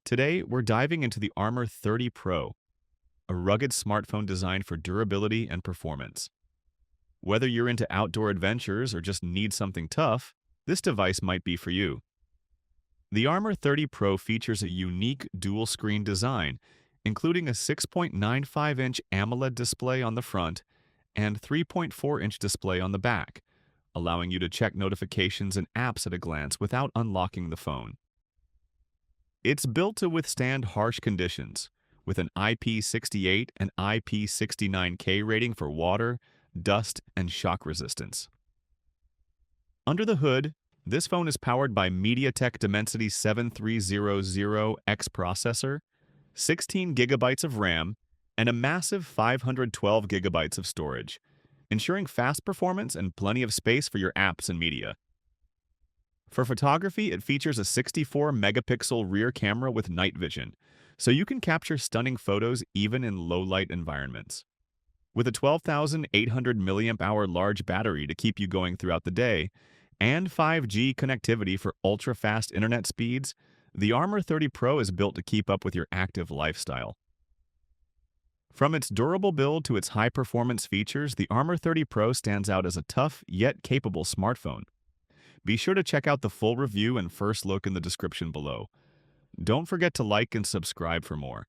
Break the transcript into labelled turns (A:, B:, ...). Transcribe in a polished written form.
A: Today, we're diving into the Armor 30 Pro, a rugged smartphone designed for durability and performance. Whether you're into outdoor adventures or just need something tough, this device might be for you. The Armor 30 Pro features a unique dual-screen design, including a 6.95-inch AMOLED display on the front and 3.4-inch display on the back, allowing you to check notifications and apps at a glance without unlocking the phone. It's built to withstand harsh conditions, with an IP68 and IP69K rating for water, dust, and shock resistance. Under the hood, this phone is powered by MediaTek Dimensity 7300X processor, 16 gigabytes of RAM, and a massive 512 gigabytes of storage, ensuring fast performance and plenty of space for your apps and media. For photography, it features a 64-megapixel rear camera with night vision, so you can capture stunning photos even in low-light environments. With a 12,800 mAh large battery to keep you going throughout the day, and 5G connectivity for ultra-fast internet speeds, the Armor 30 Pro is built to keep up with your active lifestyle. From its durable build to its high-performance features, the Armor 30 Pro stands out as a tough yet capable smartphone. Be sure to check out the full review and first look in the description below. Don't forget to like and subscribe for more.